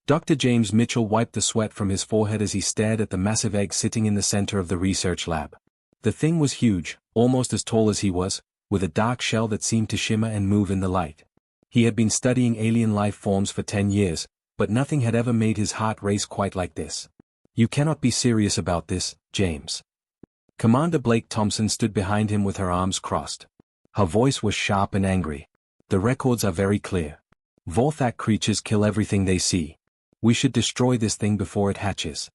Dr. James Mitchell wiped the sweat from his forehead as he stared at the massive egg sitting in the center of the research lab. The thing was huge, almost as tall as he was, with a dark shell that seemed to shimmer and move in the light. He had been studying alien life forms for 10 years, but nothing had ever made his heart race quite like this. "You cannot be serious about this, James." Commander Blake Thompson stood behind him with her arms crossed. Her voice was sharp and angry. "The records are very clear. Vorthak creatures kill everything they see. We should destroy this thing before it hatches."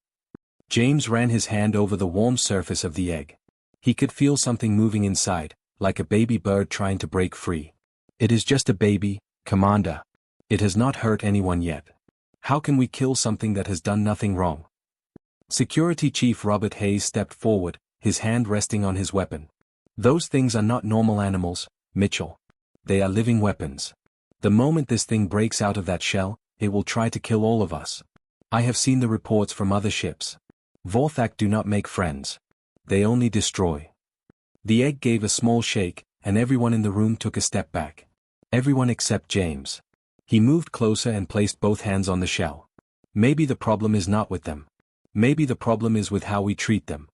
James ran his hand over the warm surface of the egg. He could feel something moving inside, like a baby bird trying to break free. "It is just a baby, Commander. It has not hurt anyone yet. How can we kill something that has done nothing wrong?" Security Chief Robert Hayes stepped forward, his hand resting on his weapon. "Those things are not normal animals, Mitchell. They are living weapons. The moment this thing breaks out of that shell, it will try to kill all of us. I have seen the reports from other ships. Vorthak do not make friends. They only destroy." The egg gave a small shake, and everyone in the room took a step back. Everyone except James. He moved closer and placed both hands on the shell. "Maybe the problem is not with them. Maybe the problem is with how we treat them."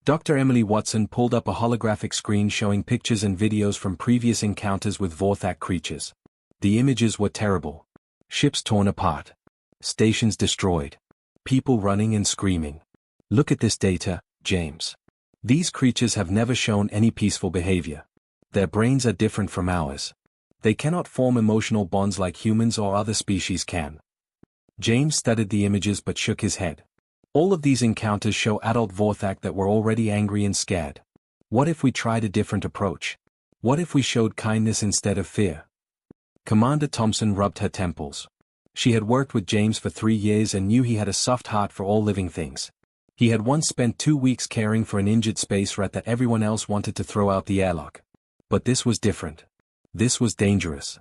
Dr. Emily Watson pulled up a holographic screen showing pictures and videos from previous encounters with Vorthak creatures. The images were terrible. Ships torn apart. Stations destroyed. People running and screaming. "Look at this data, James. These creatures have never shown any peaceful behavior. Their brains are different from ours. They cannot form emotional bonds like humans or other species can." James studied the images but shook his head. "All of these encounters show adult Vorthak that were already angry and scared. What if we tried a different approach? What if we showed kindness instead of fear?" Commander Thompson rubbed her temples. She had worked with James for 3 years and knew he had a soft heart for all living things. He had once spent 2 weeks caring for an injured space rat that everyone else wanted to throw out the airlock. But this was different. This was dangerous.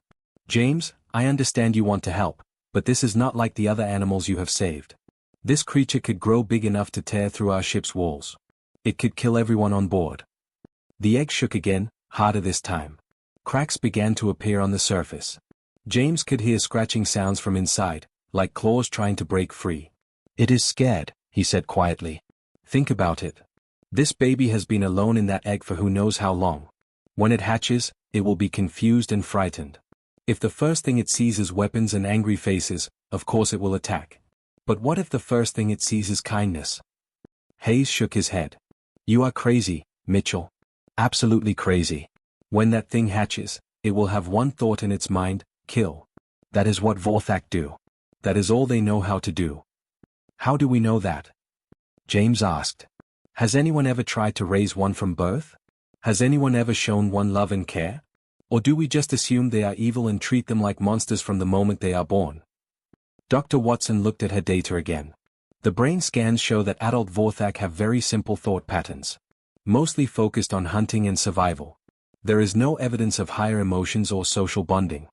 "James, I understand you want to help, but this is not like the other animals you have saved. This creature could grow big enough to tear through our ship's walls. It could kill everyone on board." The egg shook again, harder this time. Cracks began to appear on the surface. James could hear scratching sounds from inside, like claws trying to break free. "It is scared," he said quietly. "Think about it. This baby has been alone in that egg for who knows how long. When it hatches, it will be confused and frightened. If the first thing it sees is weapons and angry faces, of course it will attack. But what if the first thing it sees is kindness?" Hayes shook his head. "You are crazy, Mitchell. Absolutely crazy. When that thing hatches, it will have one thought in its mind: kill. That is what Vorthak do. That is all they know how to do." "How do we know that?" James asked. "Has anyone ever tried to raise one from birth? Has anyone ever shown one love and care? Or do we just assume they are evil and treat them like monsters from the moment they are born?" Dr. Watson looked at her data again. The brain scans show that adult Vorthak have very simple thought patterns. Mostly focused on hunting and survival. There is no evidence of higher emotions or social bonding.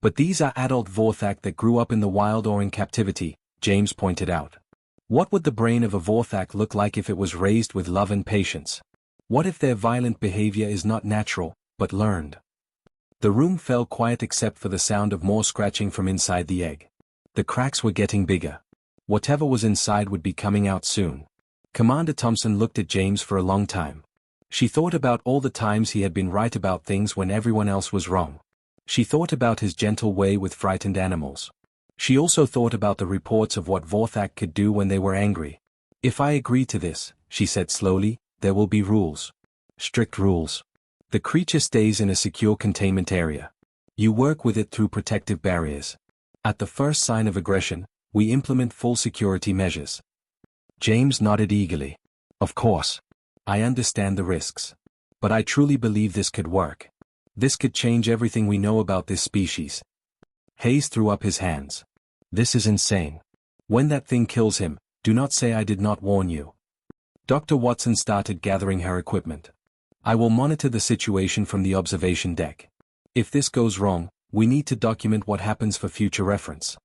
"But these are adult Vorthak that grew up in the wild or in captivity," James pointed out. "What would the brain of a Vorthak look like if it was raised with love and patience? What if their violent behavior is not natural, but learned?" The room fell quiet except for the sound of more scratching from inside the egg. The cracks were getting bigger. Whatever was inside would be coming out soon. Commander Thompson looked at James for a long time. She thought about all the times he had been right about things when everyone else was wrong. She thought about his gentle way with frightened animals. She also thought about the reports of what Vorthak could do when they were angry. "If I agree to this," she said slowly, "there will be rules. Strict rules. The creature stays in a secure containment area. You work with it through protective barriers. At the first sign of aggression, we implement full security measures." James nodded eagerly. "Of course. I understand the risks. But I truly believe this could work. This could change everything we know about this species." Hayes threw up his hands. "This is insane. When that thing kills him, do not say I did not warn you." Dr. Watson started gathering her equipment. "I will monitor the situation from the observation deck. If this goes wrong, we need to document what happens for future reference."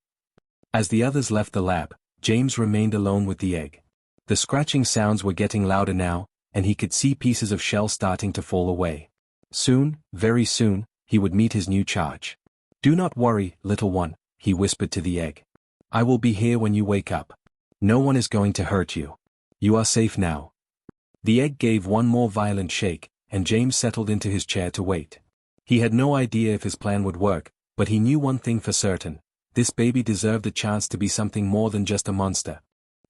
As the others left the lab, James remained alone with the egg. The scratching sounds were getting louder now, and he could see pieces of shell starting to fall away. Soon, very soon, he would meet his new charge. "Do not worry, little one," he whispered to the egg. I will be here when you wake up. No one is going to hurt you. You are safe now. The egg gave one more violent shake, and James settled into his chair to wait. He had no idea if his plan would work, but he knew one thing for certain: this baby deserved a chance to be something more than just a monster.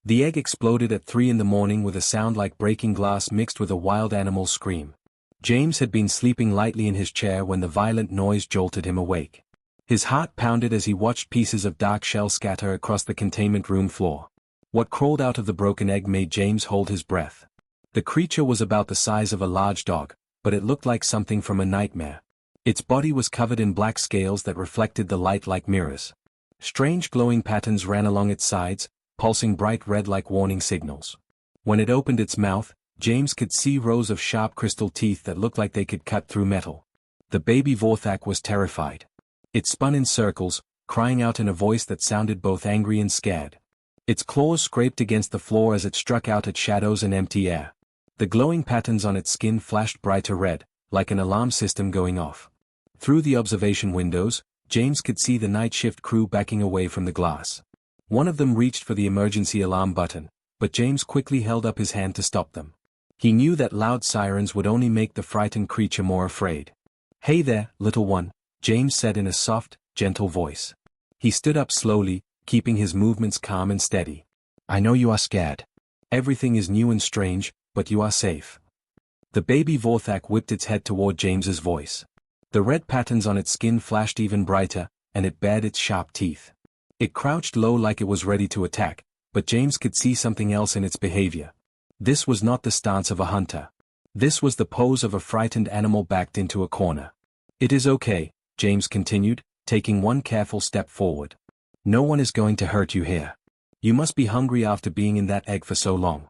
The egg exploded at 3 in the morning with a sound like breaking glass mixed with a wild animal's scream. James had been sleeping lightly in his chair when the violent noise jolted him awake. His heart pounded as he watched pieces of dark shell scatter across the containment room floor. What crawled out of the broken egg made James hold his breath. The creature was about the size of a large dog, but it looked like something from a nightmare. Its body was covered in black scales that reflected the light like mirrors. Strange glowing patterns ran along its sides, pulsing bright red like warning signals. When it opened its mouth, James could see rows of sharp crystal teeth that looked like they could cut through metal. The baby Vorthak was terrified. It spun in circles, crying out in a voice that sounded both angry and scared. Its claws scraped against the floor as it struck out at shadows and empty air. The glowing patterns on its skin flashed brighter red, like an alarm system going off. Through the observation windows, James could see the night shift crew backing away from the glass. One of them reached for the emergency alarm button, but James quickly held up his hand to stop them. He knew that loud sirens would only make the frightened creature more afraid. "Hey there, little one," James said in a soft, gentle voice. He stood up slowly, keeping his movements calm and steady. "I know you are scared. Everything is new and strange, but you are safe." The baby Vorthak whipped its head toward James's voice. The red patterns on its skin flashed even brighter, and it bared its sharp teeth. It crouched low like it was ready to attack, but James could see something else in its behavior. This was not the stance of a hunter. This was the pose of a frightened animal backed into a corner. "It is okay," James continued, taking one careful step forward. "No one is going to hurt you here. You must be hungry after being in that egg for so long."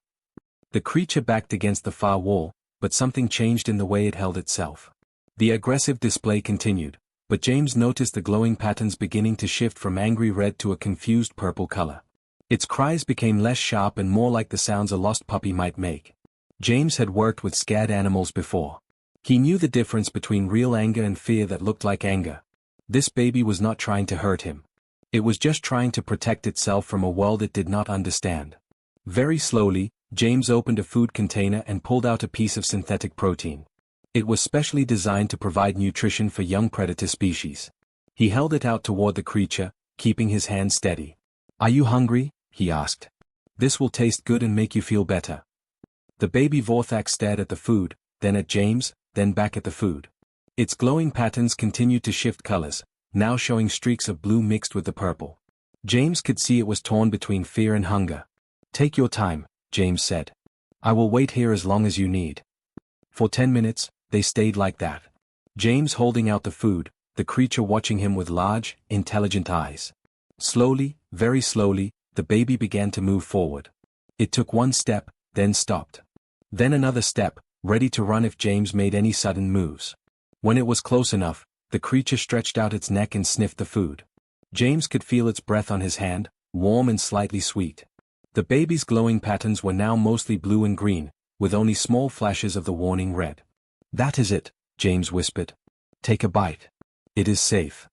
The creature backed against the far wall, but something changed in the way it held itself. The aggressive display continued, but James noticed the glowing patterns beginning to shift from angry red to a confused purple color. Its cries became less sharp and more like the sounds a lost puppy might make. James had worked with scared animals before. He knew the difference between real anger and fear that looked like anger. This baby was not trying to hurt him. It was just trying to protect itself from a world it did not understand. Very slowly, James opened a food container and pulled out a piece of synthetic protein. It was specially designed to provide nutrition for young predator species. He held it out toward the creature, keeping his hand steady. "Are you hungry?" he asked. "This will taste good and make you feel better." The baby Vorthak stared at the food, then at James, then back at the food. Its glowing patterns continued to shift colors, now showing streaks of blue mixed with the purple. James could see it was torn between fear and hunger. "Take your time," James said. "I will wait here as long as you need." For 10 minutes, they stayed like that. James holding out the food, the creature watching him with large, intelligent eyes. Slowly, very slowly, the baby began to move forward. It took one step, then stopped. Then another step, ready to run if James made any sudden moves. When it was close enough, the creature stretched out its neck and sniffed the food. James could feel its breath on his hand, warm and slightly sweet. The baby's glowing patterns were now mostly blue and green, with only small flashes of the warning red. "That is it," James whispered. "Take a bite. It is safe."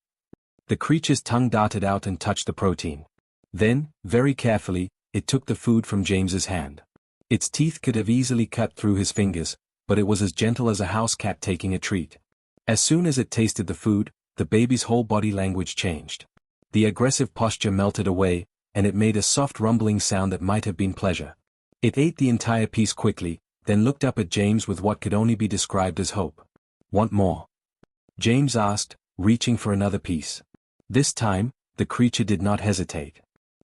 The creature's tongue darted out and touched the protein. Then, very carefully, it took the food from James's hand. Its teeth could have easily cut through his fingers, but it was as gentle as a house cat taking a treat. As soon as it tasted the food, the baby's whole body language changed. The aggressive posture melted away, and it made a soft rumbling sound that might have been pleasure. It ate the entire piece quickly, then looked up at James with what could only be described as hope. "Want more?" James asked, reaching for another piece. This time, the creature did not hesitate.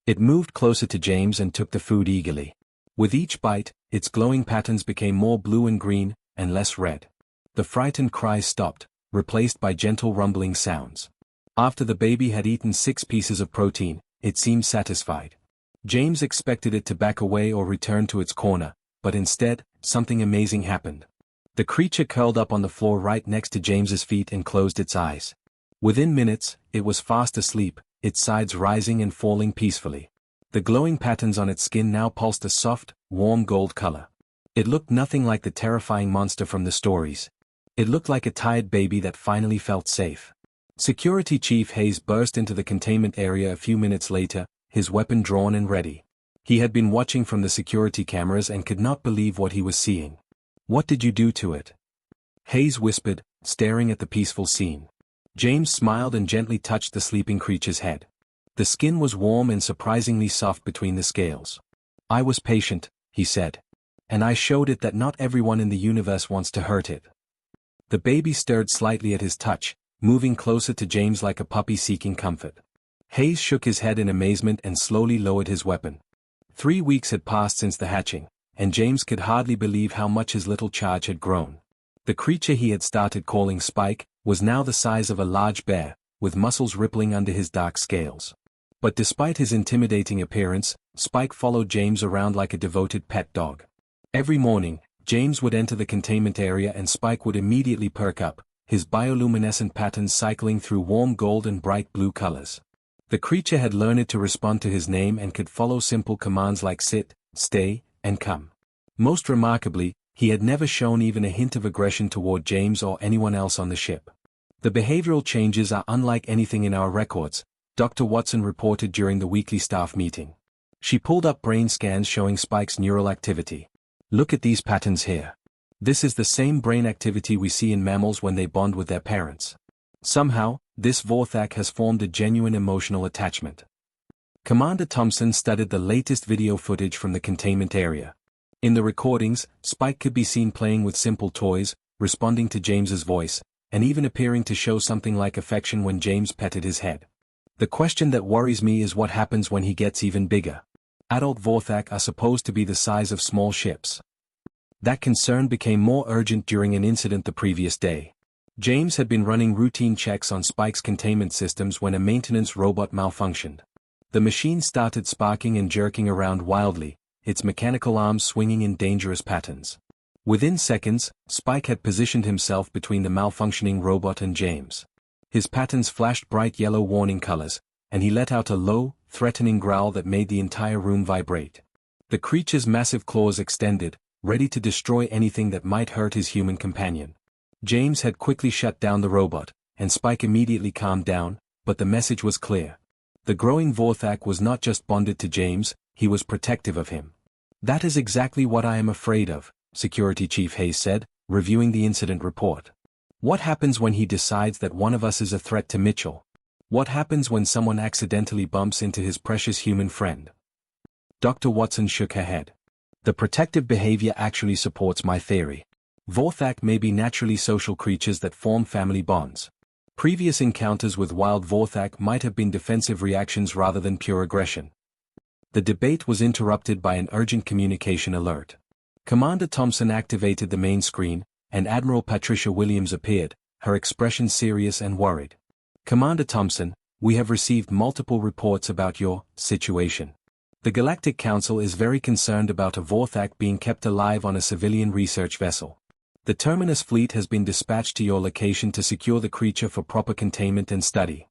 It moved closer to James and took the food eagerly. With each bite, its glowing patterns became more blue and green, and less red. The frightened cries stopped, replaced by gentle rumbling sounds. After the baby had eaten 6 pieces of protein, it seemed satisfied. James expected it to back away or return to its corner, but instead, something amazing happened. The creature curled up on the floor right next to James's feet and closed its eyes. Within minutes, it was fast asleep, its sides rising and falling peacefully. The glowing patterns on its skin now pulsed a soft, warm gold color. It looked nothing like the terrifying monster from the stories. It looked like a tired baby that finally felt safe. Security Chief Hayes burst into the containment area a few minutes later, his weapon drawn and ready. He had been watching from the security cameras and could not believe what he was seeing. "What did you do to it?" Hayes whispered, staring at the peaceful scene. James smiled and gently touched the sleeping creature's head. The skin was warm and surprisingly soft between the scales. "I was patient," he said. "And I showed it that not everyone in the universe wants to hurt it." The baby stirred slightly at his touch, moving closer to James like a puppy seeking comfort. Hayes shook his head in amazement and slowly lowered his weapon. 3 weeks had passed since the hatching, and James could hardly believe how much his little charge had grown. The creature he had started calling Spike was now the size of a large bear, with muscles rippling under his dark scales. But despite his intimidating appearance, Spike followed James around like a devoted pet dog. Every morning, James would enter the containment area and Spike would immediately perk up, his bioluminescent patterns cycling through warm gold and bright blue colors. The creature had learned to respond to his name and could follow simple commands like sit, stay, and come. Most remarkably, he had never shown even a hint of aggression toward James or anyone else on the ship. "The behavioral changes are unlike anything in our records," Dr. Watson reported during the weekly staff meeting. She pulled up brain scans showing Spike's neural activity. "Look at these patterns here. This is the same brain activity we see in mammals when they bond with their parents. Somehow, this Vorthak has formed a genuine emotional attachment." Commander Thompson studied the latest video footage from the containment area. In the recordings, Spike could be seen playing with simple toys, responding to James's voice, and even appearing to show something like affection when James petted his head. "The question that worries me is what happens when he gets even bigger. Adult Vorthak are supposed to be the size of small ships." That concern became more urgent during an incident the previous day. James had been running routine checks on Spike's containment systems when a maintenance robot malfunctioned. The machine started sparking and jerking around wildly, its mechanical arms swinging in dangerous patterns. Within seconds, Spike had positioned himself between the malfunctioning robot and James. His patterns flashed bright yellow warning colors, and he let out a low, threatening growl that made the entire room vibrate. The creature's massive claws extended, ready to destroy anything that might hurt his human companion. James had quickly shut down the robot, and Spike immediately calmed down, but the message was clear. The growing Vorthak was not just bonded to James, he was protective of him. "That is exactly what I am afraid of," Security Chief Hayes said, reviewing the incident report. "What happens when he decides that one of us is a threat to Mitchell? What happens when someone accidentally bumps into his precious human friend?" Dr. Watson shook her head. "The protective behavior actually supports my theory. Vorthak may be naturally social creatures that form family bonds. Previous encounters with wild Vorthak might have been defensive reactions rather than pure aggression." The debate was interrupted by an urgent communication alert. Commander Thompson activated the main screen, and Admiral Patricia Williams appeared, her expression serious and worried. "Commander Thompson, we have received multiple reports about your situation. The Galactic Council is very concerned about a Vorthak being kept alive on a civilian research vessel. The Terminus fleet has been dispatched to your location to secure the creature for proper containment and study."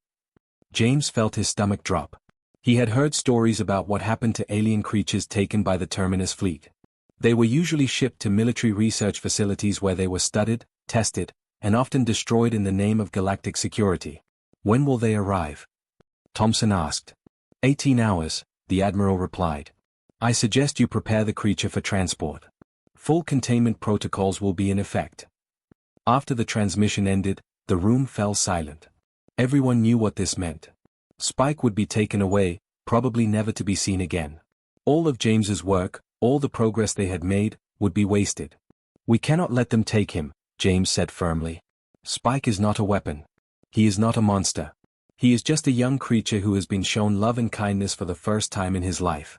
James felt his stomach drop. He had heard stories about what happened to alien creatures taken by the Terminus fleet. They were usually shipped to military research facilities where they were studied, tested, and often destroyed in the name of galactic security. "When will they arrive?" Thompson asked. 18 hours, the Admiral replied. "I suggest you prepare the creature for transport. Full containment protocols will be in effect." After the transmission ended, the room fell silent. Everyone knew what this meant. Spike would be taken away, probably never to be seen again. All of James's work, all the progress they had made, would be wasted. "We cannot let them take him," James said firmly. "Spike is not a weapon. He is not a monster. He is just a young creature who has been shown love and kindness for the first time in his life."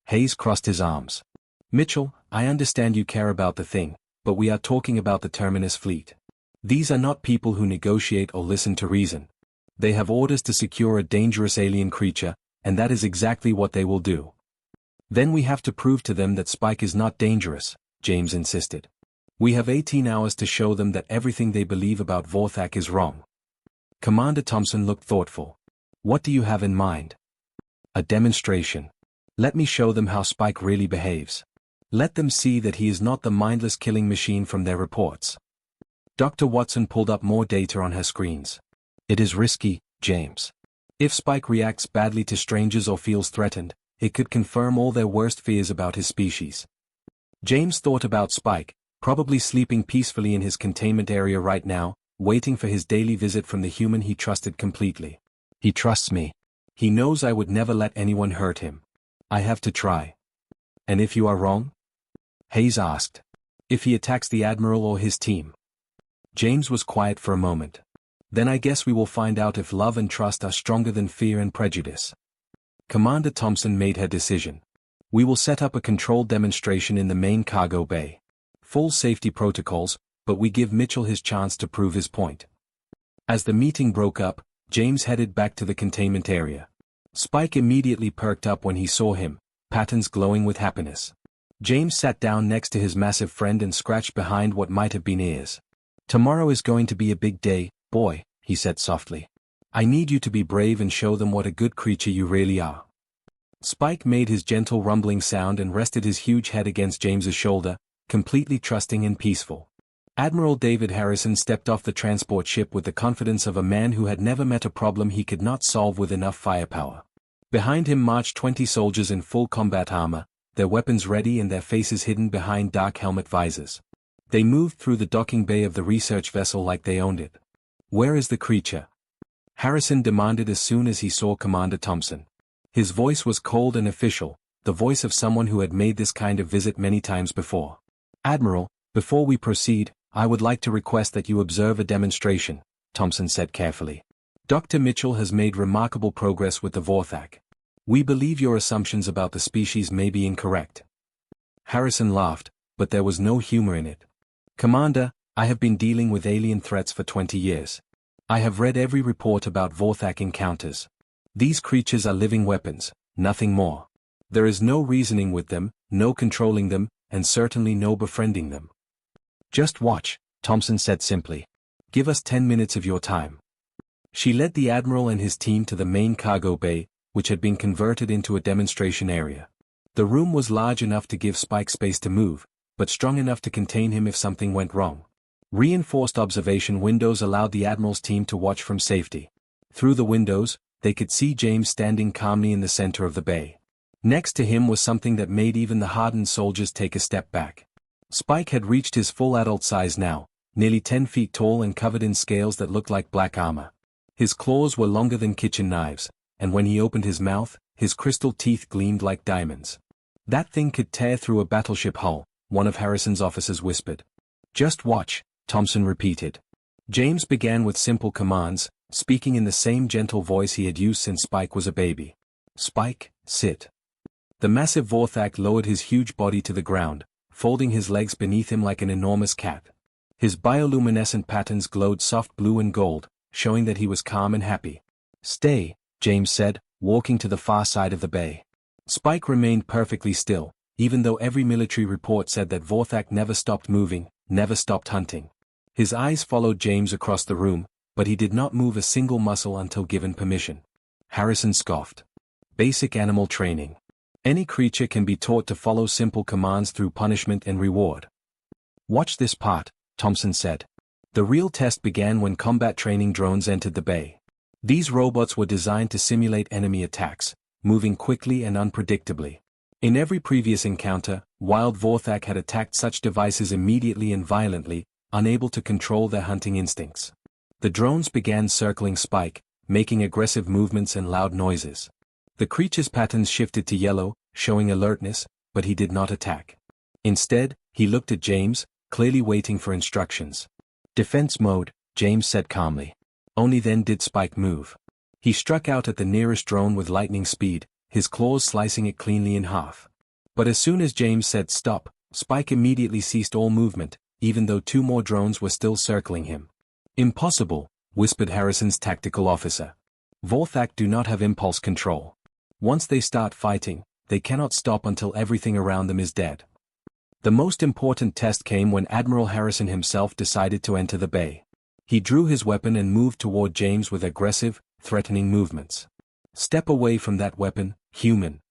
Hayes crossed his arms. "Mitchell, I understand you care about the thing, but we are talking about the Terminus fleet. These are not people who negotiate or listen to reason. They have orders to secure a dangerous alien creature, and that is exactly what they will do." "Then we have to prove to them that Spike is not dangerous," James insisted. "We have 18 hours to show them that everything they believe about Vorthak is wrong." Commander Thompson looked thoughtful. "What do you have in mind?" "A demonstration. Let me show them how Spike really behaves. Let them see that he is not the mindless killing machine from their reports." Dr. Watson pulled up more data on her screens. "It is risky, James. If Spike reacts badly to strangers or feels threatened, it could confirm all their worst fears about his species. James thought about Spike, probably sleeping peacefully in his containment area right now, waiting for his daily visit from the human he trusted completely. He trusts me. He knows I would never let anyone hurt him. I have to try. And if you are wrong? Hayes asked. If he attacks the Admiral or his team? James was quiet for a moment. Then I guess we will find out if love and trust are stronger than fear and prejudice. Commander Thompson made her decision. We will set up a controlled demonstration in the main cargo bay. Full safety protocols, but we give Mitchell his chance to prove his point. As the meeting broke up, James headed back to the containment area. Spike immediately perked up when he saw him, patterns glowing with happiness. James sat down next to his massive friend and scratched behind what might have been ears. Tomorrow is going to be a big day, boy, he said softly. I need you to be brave and show them what a good creature you really are. Spike made his gentle rumbling sound and rested his huge head against James's shoulder, completely trusting and peaceful. Admiral David Harrison stepped off the transport ship with the confidence of a man who had never met a problem he could not solve with enough firepower. Behind him marched 20 soldiers in full combat armor, their weapons ready and their faces hidden behind dark helmet visors. They moved through the docking bay of the research vessel like they owned it. Where is the creature? Harrison demanded as soon as he saw Commander Thompson. His voice was cold and official, the voice of someone who had made this kind of visit many times before. Admiral, before we proceed, I would like to request that you observe a demonstration, Thompson said carefully. Dr. Mitchell has made remarkable progress with the Vorthak. We believe your assumptions about the species may be incorrect. Harrison laughed, but there was no humor in it. Commander, I have been dealing with alien threats for 20 years. I have read every report about Vorthak encounters. These creatures are living weapons, nothing more. There is no reasoning with them, no controlling them, and certainly no befriending them. Just watch, Thompson said simply. Give us 10 minutes of your time. She led the Admiral and his team to the main cargo bay, which had been converted into a demonstration area. The room was large enough to give Spike space to move, but strong enough to contain him if something went wrong. Reinforced observation windows allowed the Admiral's team to watch from safety. Through the windows, they could see James standing calmly in the center of the bay. Next to him was something that made even the hardened soldiers take a step back. Spike had reached his full adult size now, nearly 10 feet tall and covered in scales that looked like black armor. His claws were longer than kitchen knives, and when he opened his mouth, his crystal teeth gleamed like diamonds. That thing could tear through a battleship hull, one of Harrison's officers whispered. Just watch, Thompson repeated. James began with simple commands, speaking in the same gentle voice he had used since Spike was a baby. Spike, sit. The massive Vorthak lowered his huge body to the ground, folding his legs beneath him like an enormous cat. His bioluminescent patterns glowed soft blue and gold, showing that he was calm and happy. Stay, James said, walking to the far side of the bay. Spike remained perfectly still, even though every military report said that Vorthak never stopped moving, never stopped hunting. His eyes followed James across the room, but he did not move a single muscle until given permission. Harrison scoffed. Basic animal training. Any creature can be taught to follow simple commands through punishment and reward. Watch this part, Thompson said. The real test began when combat training drones entered the bay. These robots were designed to simulate enemy attacks, moving quickly and unpredictably. In every previous encounter, wild Vorthak had attacked such devices immediately and violently, unable to control their hunting instincts. The drones began circling Spike, making aggressive movements and loud noises. The creature's patterns shifted to yellow, showing alertness, but he did not attack. Instead, he looked at James, clearly waiting for instructions. Defense mode, James said calmly. Only then did Spike move. He struck out at the nearest drone with lightning speed, his claws slicing it cleanly in half. But as soon as James said stop, Spike immediately ceased all movement, even though 2 more drones were still circling him. Impossible, whispered Harrison's tactical officer. Vorthak do not have impulse control. Once they start fighting, they cannot stop until everything around them is dead. The most important test came when Admiral Harrison himself decided to enter the bay. He drew his weapon and moved toward James with aggressive, threatening movements. Step away from that weapon, human.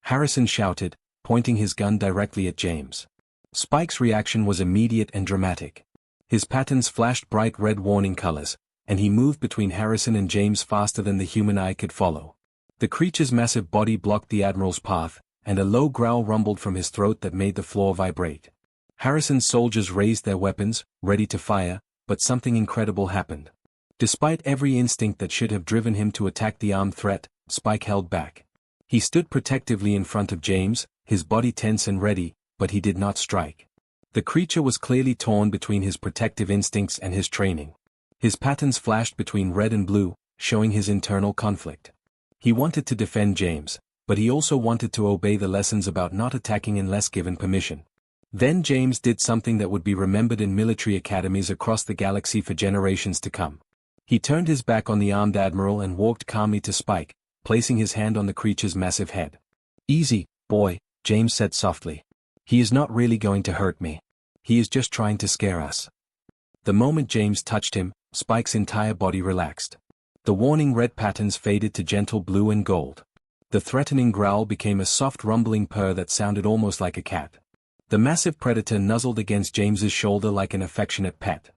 Harrison shouted, pointing his gun directly at James. Spike's reaction was immediate and dramatic. His patterns flashed bright red warning colors, and he moved between Harrison and James faster than the human eye could follow. The creature's massive body blocked the Admiral's path, and a low growl rumbled from his throat that made the floor vibrate. Harrison's soldiers raised their weapons, ready to fire, but something incredible happened. Despite every instinct that should have driven him to attack the armed threat, Spike held back. He stood protectively in front of James, his body tense and ready, but he did not strike. The creature was clearly torn between his protective instincts and his training. His patterns flashed between red and blue, showing his internal conflict. He wanted to defend James, but he also wanted to obey the lessons about not attacking unless given permission. Then James did something that would be remembered in military academies across the galaxy for generations to come. He turned his back on the armed admiral and walked calmly to Spike, placing his hand on the creature's massive head. "Easy, boy," James said softly. "He is not really going to hurt me. He is just trying to scare us." The moment James touched him, Spike's entire body relaxed. The warning red patterns faded to gentle blue and gold. The threatening growl became a soft rumbling purr that sounded almost like a cat. The massive predator nuzzled against James's shoulder like an affectionate pet.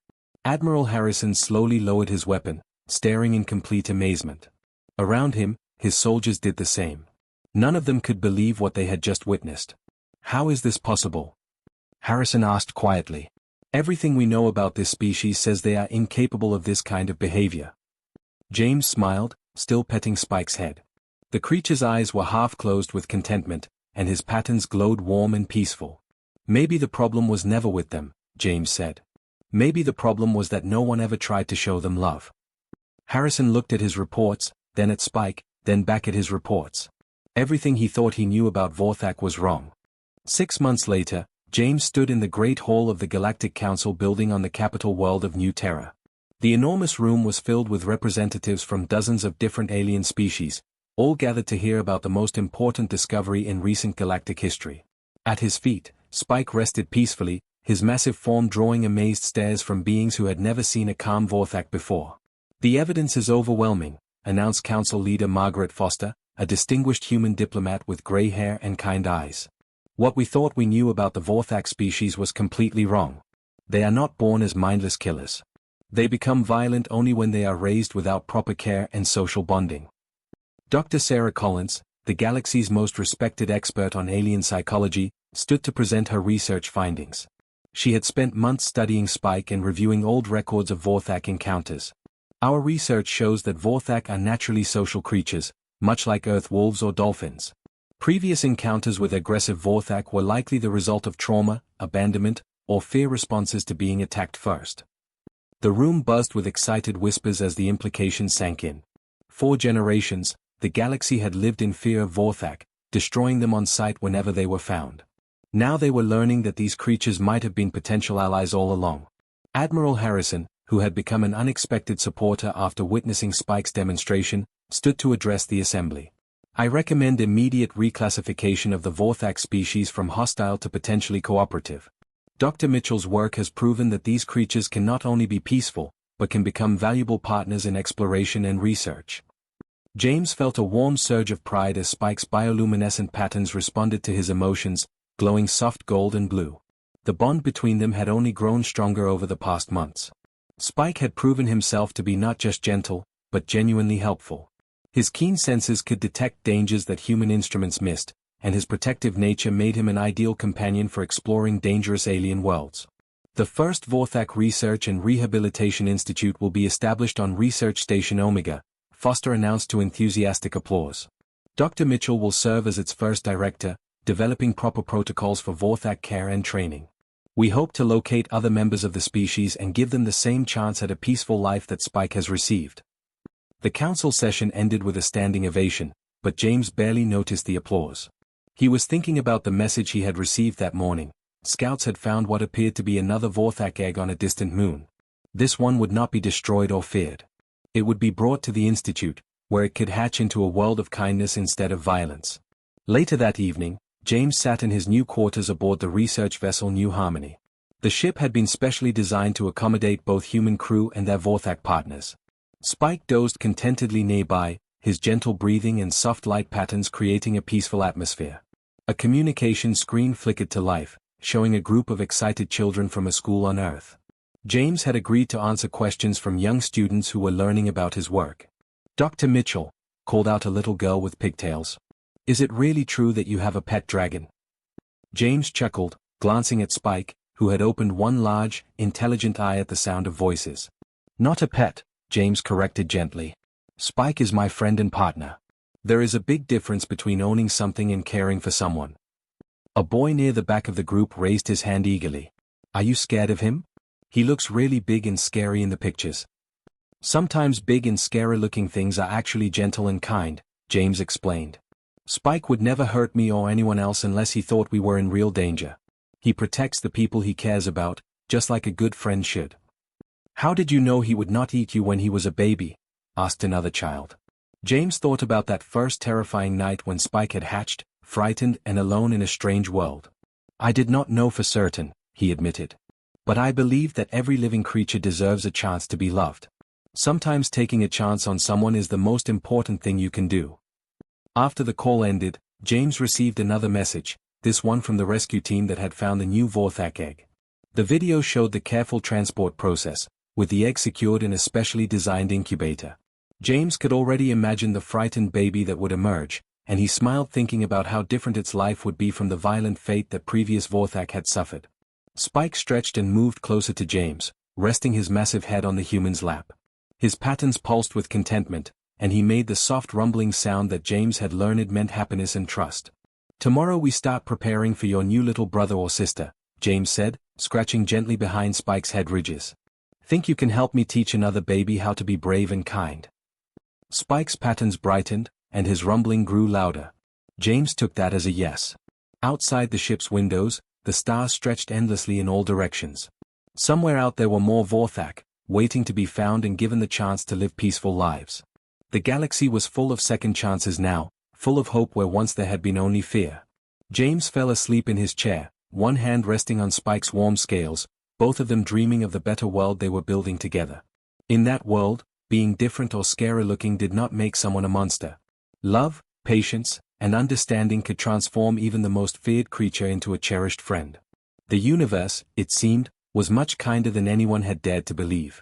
Admiral Harrison slowly lowered his weapon, staring in complete amazement. Around him, his soldiers did the same. None of them could believe what they had just witnessed. "How is this possible?" Harrison asked quietly. "Everything we know about this species says they are incapable of this kind of behavior." James smiled, still petting Spike's head. The creature's eyes were half closed with contentment, and his patterns glowed warm and peaceful. "Maybe the problem was never with them," James said. "Maybe the problem was that no one ever tried to show them love." Harrison looked at his reports, then at Spike, then back at his reports. Everything he thought he knew about Vorthak was wrong. 6 months later, James stood in the Great Hall of the Galactic Council building on the capital world of New Terra. The enormous room was filled with representatives from dozens of different alien species, all gathered to hear about the most important discovery in recent galactic history. At his feet, Spike rested peacefully, his massive form drawing amazed stares from beings who had never seen a calm Vorthak before. "The evidence is overwhelming," announced Council Leader Margaret Foster, a distinguished human diplomat with gray hair and kind eyes. "What we thought we knew about the Vorthak species was completely wrong. They are not born as mindless killers. They become violent only when they are raised without proper care and social bonding." Dr. Sarah Collins, the galaxy's most respected expert on alien psychology, stood to present her research findings. She had spent months studying Spike and reviewing old records of Vorthak encounters. "Our research shows that Vorthak are naturally social creatures, much like Earth wolves or dolphins. Previous encounters with aggressive Vorthak were likely the result of trauma, abandonment, or fear responses to being attacked first." The room buzzed with excited whispers as the implications sank in. 4 generations, the galaxy had lived in fear of Vorthak, destroying them on sight whenever they were found. Now they were learning that these creatures might have been potential allies all along. Admiral Harrison, who had become an unexpected supporter after witnessing Spike's demonstration, stood to address the assembly. "I recommend immediate reclassification of the Vorthak species from hostile to potentially cooperative. Dr. Mitchell's work has proven that these creatures can not only be peaceful, but can become valuable partners in exploration and research." James felt a warm surge of pride as Spike's bioluminescent patterns responded to his emotions, glowing soft gold and blue. The bond between them had only grown stronger over the past months. Spike had proven himself to be not just gentle, but genuinely helpful. His keen senses could detect dangers that human instruments missed, and his protective nature made him an ideal companion for exploring dangerous alien worlds. The first Vorthak Research and Rehabilitation Institute will be established on Research Station Omega, Foster announced to enthusiastic applause. Dr. Mitchell will serve as its first director, developing proper protocols for Vorthak care and training. "We hope to locate other members of the species and give them the same chance at a peaceful life that Spike has received." The council session ended with a standing ovation, but James barely noticed the applause. He was thinking about the message he had received that morning. Scouts had found what appeared to be another Vorthak egg on a distant moon. This one would not be destroyed or feared. It would be brought to the Institute, where it could hatch into a world of kindness instead of violence. Later that evening, James sat in his new quarters aboard the research vessel New Harmony. The ship had been specially designed to accommodate both human crew and their Vorthak partners. Spike dozed contentedly nearby, his gentle breathing and soft light patterns creating a peaceful atmosphere. A communication screen flickered to life, showing a group of excited children from a school on Earth. James had agreed to answer questions from young students who were learning about his work. "Dr. Mitchell," called out a little girl with pigtails. "Is it really true that you have a pet dragon?" James chuckled, glancing at Spike, who had opened one large, intelligent eye at the sound of voices. "Not a pet," James corrected gently. "Spike is my friend and partner. There is a big difference between owning something and caring for someone." A boy near the back of the group raised his hand eagerly. "Are you scared of him? He looks really big and scary in the pictures." "Sometimes big and scary-looking things are actually gentle and kind," James explained. "Spike would never hurt me or anyone else unless he thought we were in real danger. He protects the people he cares about, just like a good friend should." "How did you know he would not eat you when he was a baby?" asked another child. James thought about that first terrifying night when Spike had hatched, frightened and alone in a strange world. "I did not know for certain," he admitted. "But I believe that every living creature deserves a chance to be loved. Sometimes taking a chance on someone is the most important thing you can do." After the call ended, James received another message, this one from the rescue team that had found the new Vorthak egg. The video showed the careful transport process, with the egg secured in a specially designed incubator. James could already imagine the frightened baby that would emerge, and he smiled thinking about how different its life would be from the violent fate that previous Vorthak had suffered. Spike stretched and moved closer to James, resting his massive head on the human's lap. His pattens pulsed with contentment, and he made the soft rumbling sound that James had learned meant happiness and trust. "Tomorrow we start preparing for your new little brother or sister," James said, scratching gently behind Spike's head ridges. "Think you can help me teach another baby how to be brave and kind?" Spike's patterns brightened, and his rumbling grew louder. James took that as a yes. Outside the ship's windows, the stars stretched endlessly in all directions. Somewhere out there were more Vorthak, waiting to be found and given the chance to live peaceful lives. The galaxy was full of second chances now, full of hope where once there had been only fear. James fell asleep in his chair, one hand resting on Spike's warm scales, both of them dreaming of the better world they were building together. In that world, being different or scary-looking did not make someone a monster. Love, patience, and understanding could transform even the most feared creature into a cherished friend. The universe, it seemed, was much kinder than anyone had dared to believe.